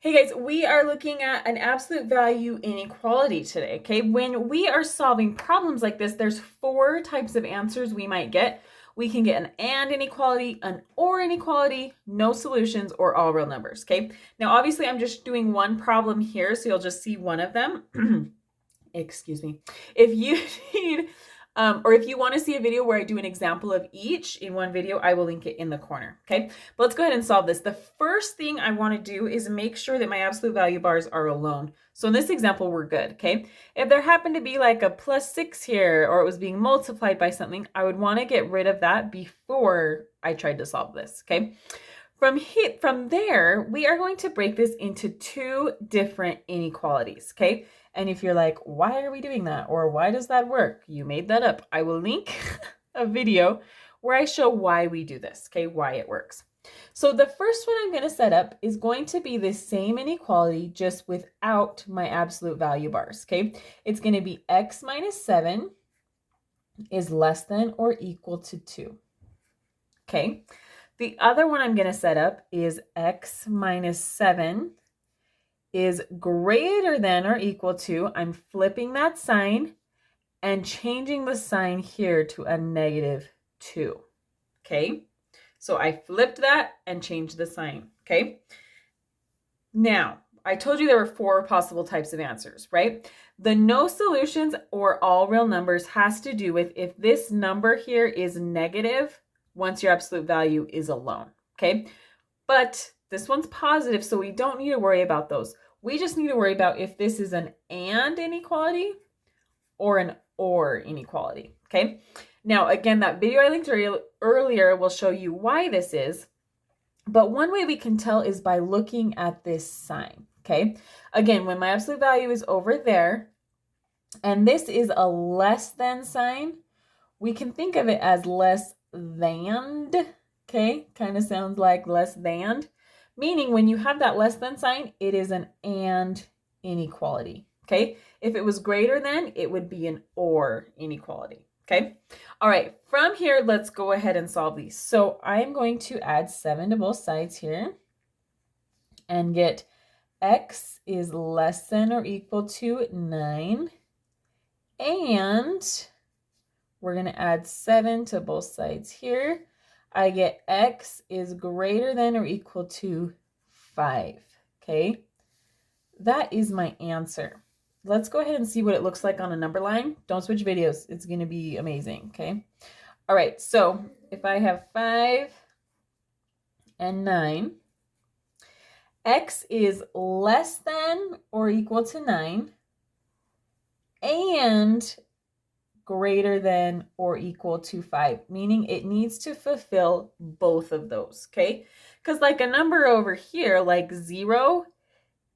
Hey guys, we are looking at an absolute value inequality today, okay? When we are solving problems like this, there's 4 types of answers we might get. We can get an and inequality, an or inequality, no solutions, or all real numbers, okay? Now, obviously, I'm just doing one problem here, so you'll just see one of them. Excuse me. If you need or if you want to see a video where I do an example of each in one video, I will link it in the corner, okay? But let's go ahead and solve this. The first thing I want to do is make sure that my absolute value bars are alone. So in this example, we're good, okay? If there happened to be like a +6 here, or it was being multiplied by something, I would want to get rid of that before I tried to solve this, okay? From there, we are going to break this into 2 different inequalities, okay? And if you're like, why are we doing that? Or why does that work? You made that up. I will link a video where I show why we do this, okay? Why it works. So the first one I'm going to set up is going to be the same inequality, just without my absolute value bars, okay? It's going to be x minus 7 is less than or equal to 2, okay? The other one I'm going to set up is x minus 7 is greater than or equal to, I'm flipping that sign and changing the sign here to a -2, okay? So I flipped that and changed the sign, okay? Now, I told you there were 4 possible types of answers, right? The no solutions or all real numbers has to do with if this number here is negative once your absolute value is alone, okay? But this one's positive, so we don't need to worry about those. We just need to worry about if this is an and inequality or an or inequality, okay? Now, again, that video I linked earlier will show you why this is, but one way we can tell is by looking at this sign, okay? Again, when my absolute value is over there, and this is a less than sign, we can think of it as less than, okay? Kind of sounds like less than, meaning when you have that less than sign, it is an and inequality, okay? If it was greater than, it would be an or inequality, okay? All right, from here, let's go ahead and solve these. So I'm going to add 7 to both sides here and get x is less than or equal to 9, and we're going to add 7 to both sides here. I get x is greater than or equal to 5, okay? That is my answer. Let's go ahead and see what it looks like on a number line. Don't switch videos. It's going to be amazing, okay? All right, so if I have 5 and 9, x is less than or equal to 9, and greater than or equal to 5, meaning it needs to fulfill both of those, okay? Because like a number over here, like 0,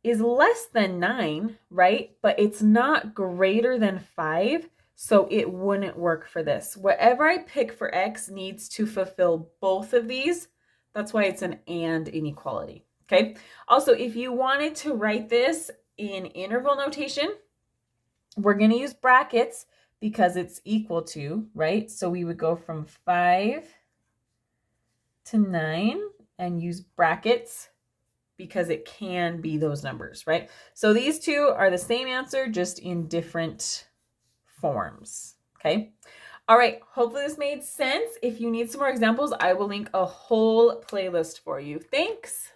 is less than 9, right? But it's not greater than 5, so it wouldn't work for this. Whatever I pick for x needs to fulfill both of these. That's why it's an and inequality, okay? Also, if you wanted to write this in interval notation, we're going to use brackets because it's equal to, right? So we would go from 5 to 9 and use brackets because it can be those numbers, right? So these 2 are the same answer, just in different forms, okay? All right, hopefully this made sense. If you need some more examples, I will link a whole playlist for you. Thanks.